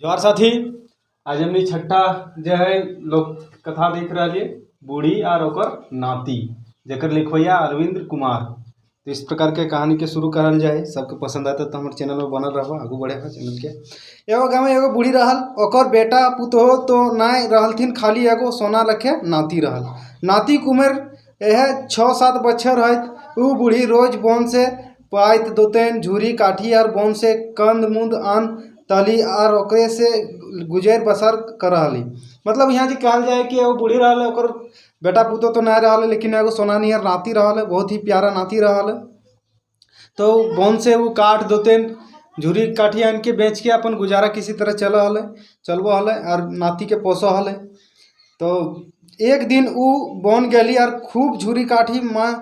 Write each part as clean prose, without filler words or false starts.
जोहार साथी। आज हमने छठा जो है लोक कथा देख रहा है बूढ़ी और ओकर नाती, जेकर लिखवैया अरविंद कुमार। तो इस प्रकार के कहानी के शुरू करल जाए। सबके पसंद आता तो हमारे चैनल में बनल रहा, आगू बढ़ेगा चैनल के। एगो गाँव में एगो बूढ़ी रहल, ओकर बेटा पुतोह तो नाय रहलथिन, खाली एगो सोना रखे नाती रहल। नाती के उम्र यह 6-7 बच्छर है। उ बूढ़ी रोज बोन से पाइत दोतेन झूरी काठी और बोन से कंद मुंद आन तली और ओकरे से गुजर बसर कर रही। मतलब यहाँ जी कहल जाए कि एगो बूढ़ी रहल, ओकर बेटा पुतो तो नहीं रहा, लेकिन एगो सोना नियर नाती रहल, बहुत ही प्यारा नाती रहल। तो बोन से वो काट दोतेन झूरी काठी आन के बेच के अपन गुजारा किसी तरह चलबो हल और नाती के पोसो हल। तो एक दिन उ बन गली और खूब झूरी काठी माँ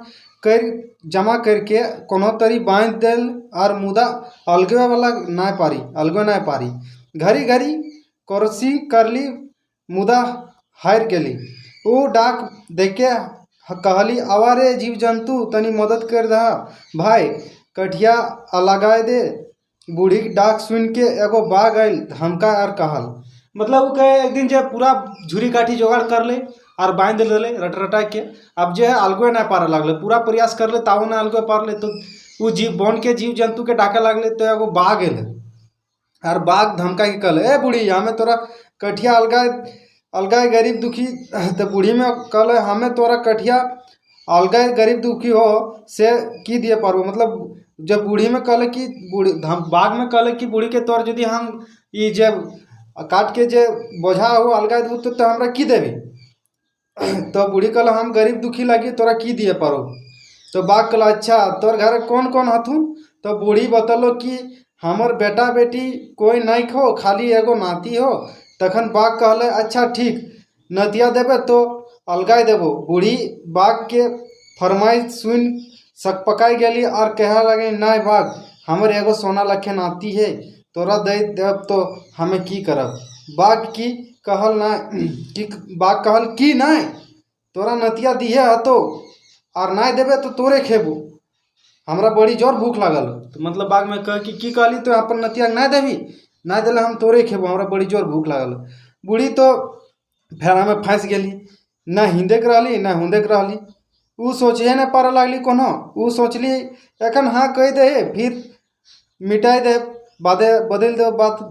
कर जमा करके कोनो तरी बांध दिल और मुदा अलगवे वाला अलगवे नहीं पारी। घड़ी घड़ी कोरसी करली मुदा हार गेली। उ डाक देखे कहली, आवारे जीव जंतु तनी मदद कर दहा भाई, कठिया लगाए दे। बूढ़ी डाक सुन के एगो बाघ आयल, धमका और कहल। मतलब वो कहे एक दिन जो पूरा झूरी काठी जोगाड़ कर ले और बांध ले रटा के। अब जो है अलगवे नहीं पार लगले, पूरा प्रयास कर ले ताऊ ना अलगवे पार ले। तो वो जीव बन के जीव जंतु के डाके लगले। तो एगो बाघ एल और बाघ धमका के कहले, ए बूढ़ी हमें तोरा कठिया अलगाए गरीब दुखी। तो बूढ़ी में कहले, हमें तोरा कठिया अलगाए गरीब दुखी हो से की दिए पारबो। मतलब जब बूढ़ी में कहले कि बाघ में कहले कि बूढ़ी के तोर यदि हम ये जब काट के जे बोझा हो अलगाए दू तो हमरा की देवी। तो बूढ़ी कहल, हम गरीब दुखी लगी तोरा की दिए पारो। तो बाघ कहल, अच्छा तोर घर कौन कौन हथुन। तो बूढ़ी बतलो कि हमर बेटा बेटी कोई नहीं हो, खाली एगो नाती हो। तखन बाघ कहले, अच्छा ठीक, नतिया देवे तो अलगाए देबो। बूढ़ी बाघ के फरमाइश सुन सकपकाई गेली और कह लगे, नहीं बाघ, हमर एगो सोना लखे नाती है, तोरा दे देव तो हमें की करब। बाघ की कहल ना कि बाघ कहल कि नहीं, तोरा नतिया दिहे हतो और नहीं देवे तो तोरे खेबो, हमरा बड़ी जोर भूख लागल। तो मतलब बाघ में कह कि कहली, तो अपन नतिया नहीं देवी, नहीं दिले हम तोरे खेबो, हमरा बड़ी जोर भूख लागल। बूढ़ी तो फेरा में फंस गेली, न हिंदे के रहली न हुंदे के रहली। उ सोचे नहीं पार लगली कोनो। उ सोचली एखन हाँ कह दे फिर मिटाई दे, बादे बदल दे बात।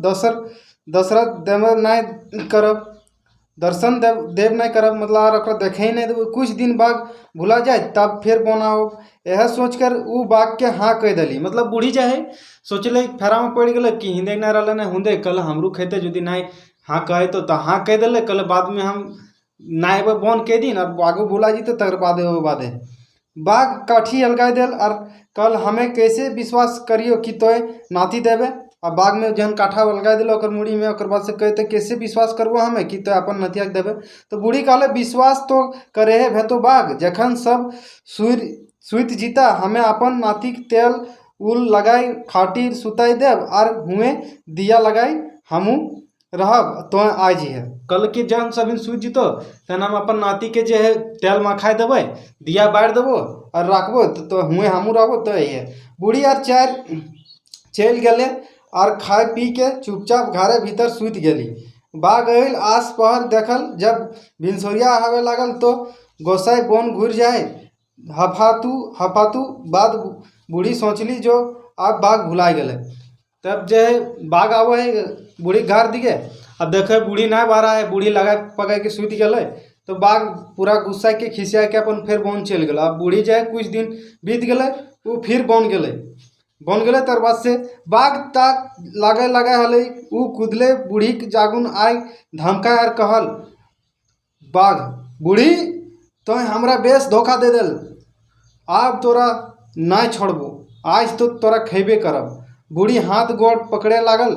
दशरथ देव नहीं करब, दर्शन देव नहीं करब, मतलब और देखे ही नहीं देव। कुछ दिन बाद भुला जाए तब फिर बनाओ। यह सोचकर उ बाघ के हाँ कह दिली। मतलब बूढ़ी चाहे सोचले फेरा में पड़ गए कि हिंदे नहीं रहा नहीं हुंदे, कल हमरू खेते यदि नहीं हाँ कहे तो हाँ कह दिले। कल बाद में हम नहीं बन के दिन और आगू भुला जीते तर बादे बाघ काठी अलगाए दिल और कल हमें कैसे विश्वास करियो कि तोय नाती देवे। और बाघ में जहन काठा अलगाए दिल ओकर मुड़ी में, ओकर बाद से कहते कैसे विश्वास करबो हमें कि तो अपन नतिया के देवे। तो बूढ़ी कहले, विश्वास तो करे है भेतो बाघ, जखन सब सुत जीता हमें अपन नाती के तेल उल लगाई खाटी सुताई देव और हुए दिया लगाई हमू रहब तो आज है। कल के जब सब सुत जीतो तहन हम अपन नाती के जे है तेल मखाए देवे, दिया बार देवो और रखबो तो हुए हमू रहबो। तो ये बूढ़ी और चार चल गए और खाए पी के चुपचाप घरे भीतर सुत गेली। बाघ आयल आस पहर देखल, जब भिनसोरिया हवे लागल तो गोसाई बोन घुर जाए हफातू बाद बूढ़ी सोचली जो अब बाघ भुला गए। तब जो है बाघ आवे है बूढ़ी घर दिखे, अब देखे बूढ़ी नहीं बारह है, बूढ़ी लगा पका के सुत गए। तो बाघ पूरा गुस्सा के खिसिया के अपन फिर बन चल गया। अब बूढ़ी जो है कुछ दिन बीत गए, वो फिर बन गए तर बाद से बाघ ताक लगे हले। उ कूदले बूढ़ी के जागुन आय धमका और कहल, बाघ बूढ़ी तो हमरा बेस धोखा दे दिल, अब तोरा नहीं छोड़बो, आज तो तोरा खेबे करब। बूढ़ी हाथ गोड़ पकड़े लागल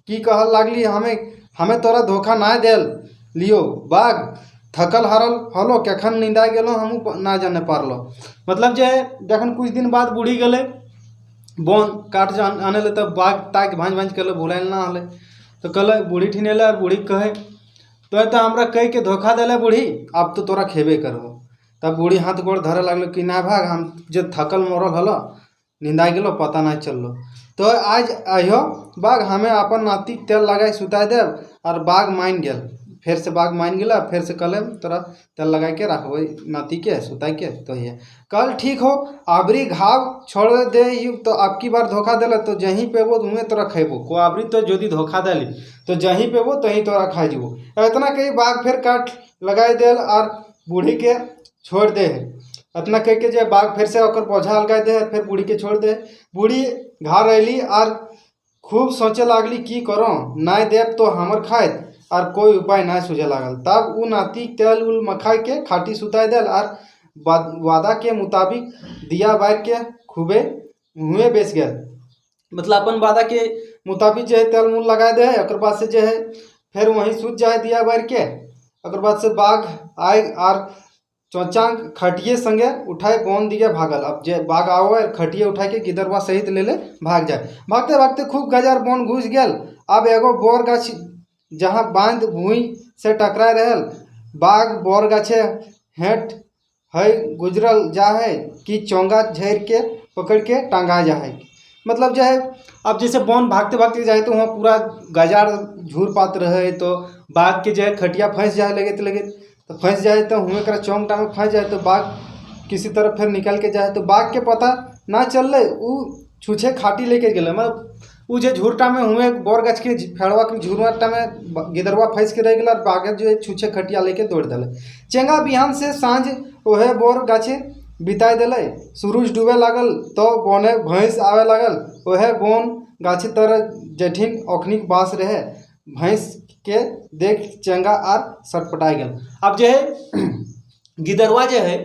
कि कहल लागली, हमें तोरा धोखा नहीं देल लियो। बाघ थकल हारल हलो, कखन निंदा गेलो हमू ना जाने पारलो। मतलब जो है जखन कुछ दिन बाद बूढ़ी गले बोन काट आने ले, तब बाघ ताक भांज कहले भुलाइल ना हले। तो कहले बूढ़ी ठिनेले और बूढ़ी कहे, तो हमरा कह के धोखा दिले बूढ़ी, अब तो तोरा खेबे करबो। तब बूढ़ी हाथ गोड़ धरे लगलो कि ना भाग, हम जो थकल मरल हलो निंदा गेलो पता नहीं चललो। तो आज अहियो बाघ हमें अपन नाती तेल लगाए सुता देव और बाघ मान गेल, फिर से बाघ मान गेला, फिर से कल तोरा तेल लगा के रखब नाती के सुता के। तो ये कल ठीक हो आबरी घाव छोड़ दे तो अब की बार धोखा दिला तो जहीं पे वो तुम्हें तोरा खेबो को आबरी तो यदि धोखा दिली तो जहीं पे वो तहीं तोरा खा जीबो। इतना कही बाघ फिर काट लगाए दिल और बूढ़ी के छोड़ दे है। इतना कह के जे बाघ फिर से ओकर बोझा लगा दे फिर बूढ़ी के छोड़ दे। बूढ़ी घर अली और खूब सोचे लागली की करो नाय देव तो हमर खाए और कोई उपाय ना सूझे लागल। तब उ नाती तेल उल मखाई के खाटी सुताई दिल और वादा के मुताबिक दिया बार के खूबे हुए बेच गए। मतलब अपन वादा के मुताबिक जो है तेल मूल लगा दे है और बाद से जो है फिर वहीं सूझ जाए दिया बार के। और बाद से बाघ आए और चौचांग खटिए संगे उठाए बोन दिए भागल। अब जे बाघ आओ खटिए उठा के गिदरवा सहित ले ले भाग जाए। भागते भागते खूब गजार बोन घुस गेल। अब एगो बोर गाछ जहाँ बांध भूई से टकराए रहल बाघ बोर गाछे हेठ है गुजरल जा है कि चोंगा झेर के पकड़ के टांगा जा है। मतलब जो है अब जैसे बोन भागते भागते जाए तो वहाँ पूरा गजार झूर पात रहे तो बाघ के जो है खटिया फंस जाए लगे तो फंस जाए तो हुए कर चौंगटा में फंस जाए तो बाघ किसी तरह फिर निकल के जाए तो बाघ के पता ना चल रहे वो छूछे खाटी लेके गए। मतलब वो जो झूरटा में हुए बोर गाछ के फेड़वा के झूरटा में गिदरवा फंस के रह गया और बाघ जो है छूछे खटिया लेके दौड़ दिले। चेंगा बिहान से सांझ ओहे बोर गाछे बिताई दिले। सूरज डूबे लागल तो बोने भैंस आवे लागल। ओहे बोन गाछी तरह जठिन ओखनिक बास रहे भैंस के देख चंगा आर सटपटाई गल। अब जो है गिदरवा जो है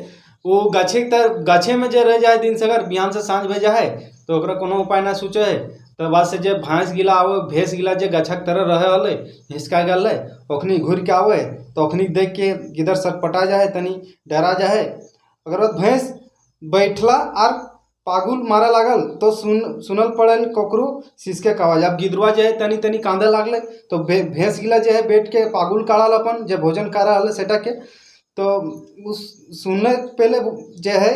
वो गाछे में जो रह जाए दिन से अगर बिहान से सांझ भेजा है तो ओकरा कोनो उपाय ना सूचे है। तो बाद से जब भैंस गिला आवे भैंस गिला जो गछक तरह रहे हले हिसका गल ओखनी घूर के आवे तो ओखनी देख के गिदर सटपटा जाए तनी डरा जाए। अगर भैंस बैठला और पागुल मारे लागल तो सुनल पड़ल ककरो सिसके का आवाज। अब गिदरवा जो है तनी तनी कांदे लागले तो भैंस गिला जो है बैठ के पागुल काढ़ल अपन जो भोजन करा हले सेटा के। तो उस सुनने पहले जो है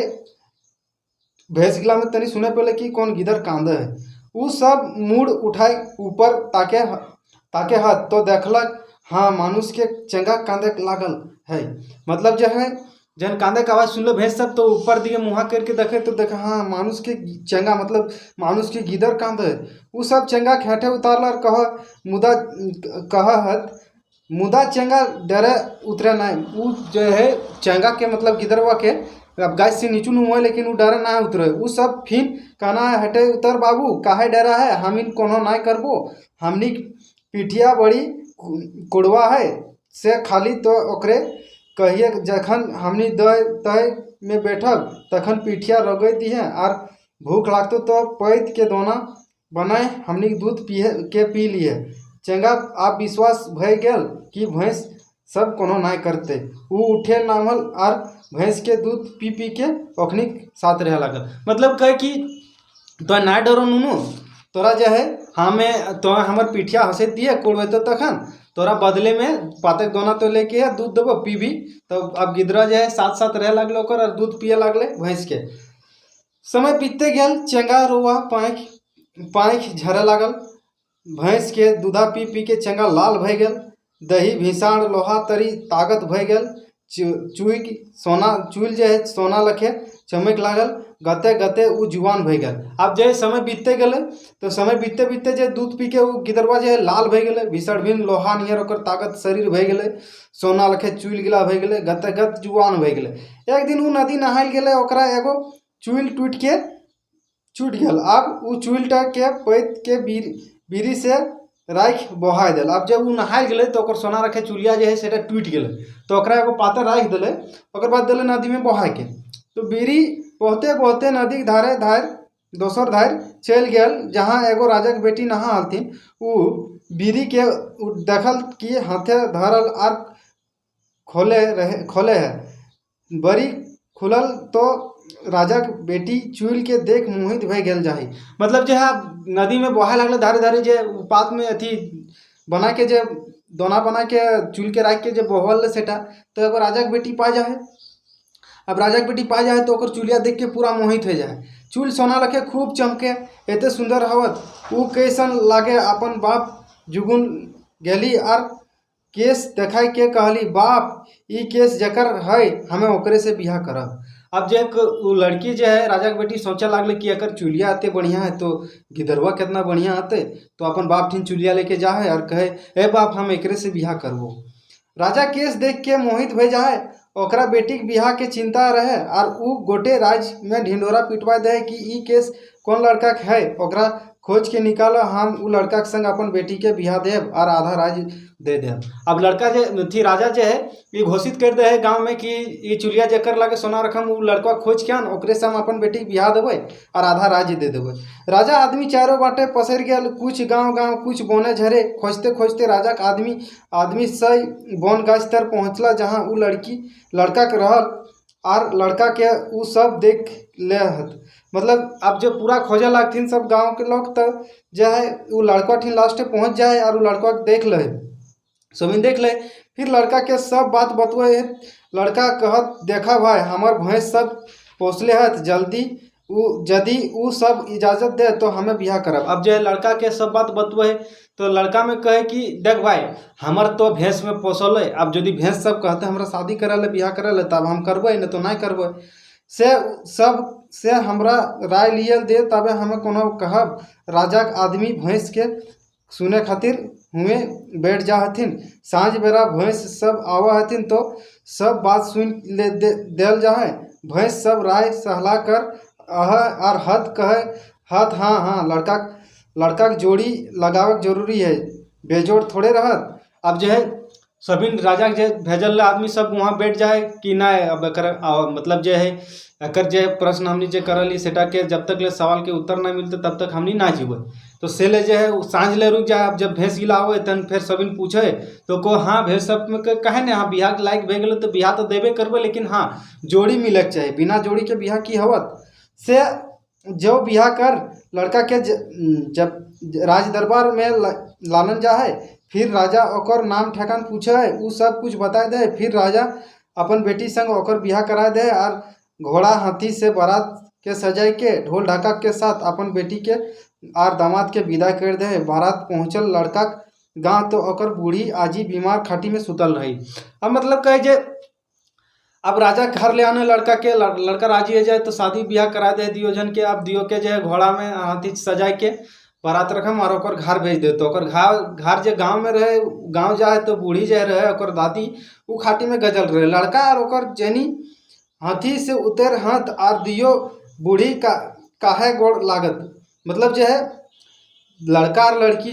भैंस गिला में तनी सुने पहले कि कौन गिदर कांदे है वो सब मुड़ उठाए ऊपर ताके हाथ तो देखलक हाँ मानुष के चंगा कांदे लागल है। मतलब जो है जन कांदे का आवाज सुन लो भैंस सब तो ऊपर दिए मुँहा करके देखे तो देखा हाँ मानुष के चंगा मतलब मानुष के गिदर कांदे है। वो सब चंगा खेटे उतारल और मुदा चंगा डरे उतरे नहीं। वो जो है चंगा के मतलब गिदरवा के अब गाछ से नीचू हुए लेकिन वो डरे ना उतरे। वो सब फिर कहना है हटे उतर बाबू काहे डरा है हम इन कोनो ना करबो हमनी पिठिया बड़ी कुड़वा है से खाली तो ओकरे कहिए जखन हमनी तय में बैठब तखन पिठिया रगड़ दिए और भूख लागतो तो पैत के दोना बनाए हमनी दूध पी लिए। चंगा आप विश्वास भय गेल कि भैंस सब कोनो ना करते। वो उठे नामल और भैंस के दूध पी के ओखनी साथ रह लागल। मतलब कह कि तो ना डरो नुनू तोरा जो है हमें तो हमार पिठिया हंसे दिए कोड़े तो तखन तोरा बदले में पातक दोना तो लेके दूध देबो पीबी। तो अब गिदरा जो है साथ साथ रह लागल और दूध पिए लागले भैंस के। समय बीतते गेल चंगा रोआ पाँख झरे लागल। भैंस के दूधा पी के चंगा लाल भय गेल। दही भिसाण लोहा तरी ताकत भय गेल। चूल जो है सोना लखे चमक लागल। गते गते वो जुआन भय गेल। अब जो है समय बीतते गए तो समय बीतते बीतते जो दूध पी के वो गिदरवा जो है लाल भय गेले भीषण भिन्न लोहा नियर ओकर ताकत शरीर भय गेले सोना लखे चूल गिला भय गेले गते गत जुआन भय गेले। एक दिन वो नदी नहायल गेले ओकरा एगो चूल टूट के छूट गल। अब वो चूलटा के पैत के बीरी से राख बहा दिल। अब जब वो नहायल गए तो ओकर सोना रखे चूलिया जो है से टूट गए तो ओकरा एगो पातर राख दिले ओकर बाद दिले नदी में बहा के। तो बीरी बहते बहते नदी धारे धार दोसर धार चल गल जहाँ एगो राजा के बेटी नहा हलथिन। वो बीरी के देखल कि हाथे धरल आर खोले है बड़ी खुलल तो राजा के बेटी चूल के देख मोहित भय गेल जाही। मतलब जो है नदी में बहा लगल धारे धारे जे पात में अथी बना के जे दोना बना के चूल के राख के जे बहल सेटा तो एगो राजा के बेटी पा जाए। अब राजा के बेटी पा जाए तो ओकर चुलिया देख के पूरा मोहित हो जाए। चूल सोना रखे खूब चमके एते सुंदर हवत ऊ कैसन लागे। अपन बाप जुगुन गेली और केस देखाई के कहली, बाप ई केस जकर है हमें ओकरे से बियाह करब। अब जो एक वो लड़की जो है राजा के बेटी सोचा लागले कि अगर चुलिया आते बढ़िया है तो गिदरवा कितना बढ़िया आते, तो अपन बाप ठीन चुलिया लेके जा है और कहे ए बाप हम एकरे से बियाह करबो। राजा केस देख के मोहित भय जाए, ओकरा बेटी के बियाह के चिंता रहे और ऊ गोटे राज में ढिंडोरा पिटवा दे कि ई केस कौन लड़का के है, ओकरा खोज के निकालो, हम ऊ लड़का के संग अपन बेटी के बियाह देव और आधा राज दे देव। अब लड़का जो थी राजा जो है ये घोषित कर दे है गांव में कि ये चुलिया जकर लागे सोना रखम ऊ लड़का खोज के आन, ओकरे से हम अपन बेटी के बियाह देवे और आधा राज्य दे देवे। राजा आदमी चारों बाटे पसर गया, कुछ गांव कुछ बोने झरे, खोजते खोजते राजा के आदमी सही बोन गाछ तर पहुँचला जहाँ ऊ लड़का के रहल और लड़का के ऊ सब देख ले हत। मतलब अब जो पूरा खोजे लगथिन सब गांव के लोग, तो जो है वो लड़का ठीन लास्ट पहुँच जाए और वो लड़का देख ले सबिन देख ले। फिर लड़का के सब बात बतवे। लड़का कहत, देखा भाई हमार भैंस सब पोसले हत, यदि ऊ सब इजाज़त दे तो हमें बियाह करब। अब जो है लड़का के सब बात बतवे तो लड़का में कहे कि देख भाई हमार तो भैंस में पोसल है, अब यदि भैंस सब कहते हमरा शादी करे ले बियाह करे ले तब हम करबे, नहीं तो नहीं करबे। से हमरा राय लियल दे तबे हमें कोनो कहब। राजा के आदमी भैंस के सुने खातिर हुए बैठ जा हथिन। सांझ बेरा भैंस सब आवा हथिन तो सब बात सुन ले देल जाए। भैंस सब राय सहला कर और हद कहे हद हाँ लड़का के जोड़ी लगावे जरूरी है, बेजोड़ थोड़े रहत। अब जो है सभी राजा के भेजल आदमी सब वहाँ बैठ जाए कि ना अब मतलब जो है एकर जो प्रश्न हमनी जो करली सेटा के जब तक ले सवाल के उत्तर नहीं मिलते तब तक हमनी ना जीवे। तो से ले जो है सांझ ले रुक जाए। अब जब भैंस गिलावे तन फिर सभी पूछे तो को हाँ भैंस सब में कहे ना हाँ बियाह के लायक भे गए तो बियाह तो देवे करबे, लेकिन हाँ जोड़ी मिले के चाहिए, बिना जोड़ी के बियाह की हवत। से जो बियाह कर लड़का के जब राज दरबार में लानल जा है, फिर राजा ओकर नाम ठेकान पूछे है, ऊ सब कुछ बता दे। फिर राजा अपन बेटी संग ओकर बियाह करा दे और घोड़ा हाथी से बारात के सजाई के ढोल ढाका के साथ अपन बेटी के और दामाद के विदा कर दे। बारात पहुँचल लड़का गाँव तो ओकर बूढ़ी आजी बीमार खाटी में सुतल रही। अब मतलब कहे जे अब राजा घर ले आने लड़का राजी हो जाए तो शादी ब्याह करा दे दियो जन के। अब दियो के जो है घोड़ा में हाथी सजाए के बारात रखम और ओकर घर भेज दे। तो ओकर घर जो गांव में रहे, गांव जाए तो बूढ़ी जो रहे ओकर दादी वो खाटी में गजल रहे। लड़का और ओकर जनी हाथी से उतर हाथ और दियो बूढ़ी का काहे गोड़ लागत। मतलब जो है लड़का और लड़की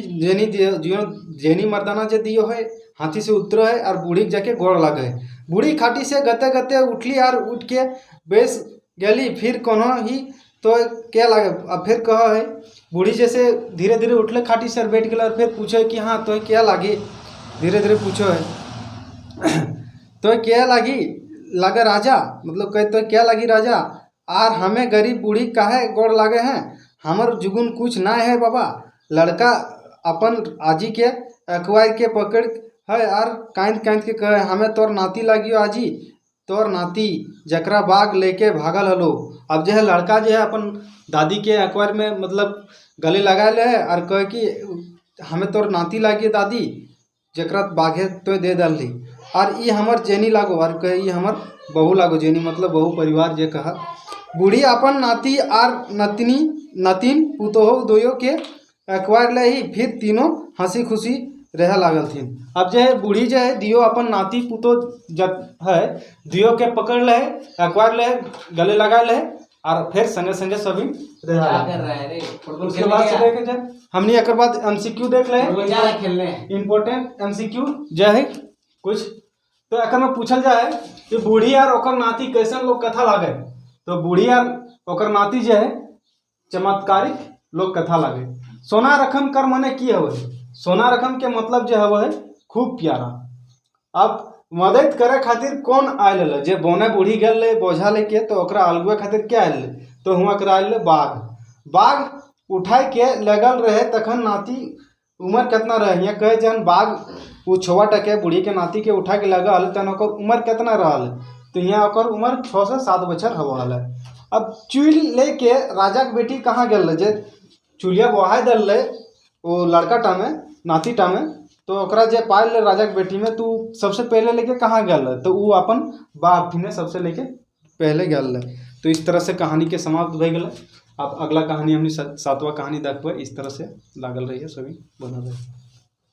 जेनी मर्दाना जो दियो है हाथी से उतरो है और बूढ़ी जाके गोड़ लगे। बूढ़ी खाटी से गते गते उठली और उठ के बेस गली। फिर कोनो ही तो क्या लगे। अब फिर कह है बूढ़ी जैसे धीरे धीरे उठले खाटी से बैठ गया और फिर पूछे कि हाँ तो क्या लागी, धीरे धीरे पूछो है तो क्या लागी लगे राजा। मतलब कहे तो क्या लगी राजा, आर हमें गरीब बूढ़ी काहे गोड़ लागे हैं, हमर जुगुन कुछ ना है बाबा। लड़का अपन आजी के अखबार के पकड़ है और कांद के कहे हमें तोर नाती लागियो आजी, तोर नाती जकरा बाग लेके भागल हलो। अब जो है लड़का जो है अपन दादी के अखबार में मतलब गले लगा ले है और कहे कि हमें तोर नाती लागिए दादी जकरा बाघे तो दे डाली और ये हमर जेनी लागो और कहे ये हमर बहू लागो। जेनी मतलब बहू परिवार जे कहा। बूढ़ी अपन नाती और नतीन पुतोह दोयो के अखबार ले ही फिर तीनों हंसी खुशी रह लागल थी। अब जो है बूढ़ी जो है दियो अपन नाती पुतो जब है दियो के पकड़ ले अखबार ले गले लगा ले और फिर संगे संगे सभी उसके बाद से देखे जाए हमने एक बाद एमसीक्यू देख ले इम्पोर्टेंट एमसीक्यू जो है कुछ। तो एक में पूछल जाए कि बूढ़ी और ओकर नाती कैसन लोग कथा लागे। तो बूढ़ी और ओकर नाती जो है चमत्कारिक लोग कथा लागे। सोना रकम कर मने की हवे, सोना रकम के मतलब जो है वो है खूब प्यारा। अब मदद करे खातिर कौन आयल जे बोने बूढ़ी गल ले बोझा लेके तो ओकरा अलगुए खातिर क्या आयल तो हुआ करायल बाघ उठाई के लगल रहे। तखन नाती उम्र कितना रहे यहाँ कहे जन बाघ वो छोवा टके बूढ़ी के नाती के उठा के लगल तन ओकर उम्र कितना रहल तो यहाँ ओकर उम्र 6 से 7 बछर हवा है। अब चूल लेके राजा के बेटी कहाँ गल रहे, जे चूलिया बहाय दल रहे वो लड़का टामे नाती टामे, तो ओकरा जे पाल ले राजा के बेटी में, तू सबसे पहले लेके कहाँ गल रहे, तो वो अपन बाप ने सबसे लेके पहले गल रहे। तो इस तरह से कहानी के समाप्त भई गए। अब अगला कहानी हमने 7वां कहानी देखबे। इस तरह से लागल रही है, सभी बना रहे।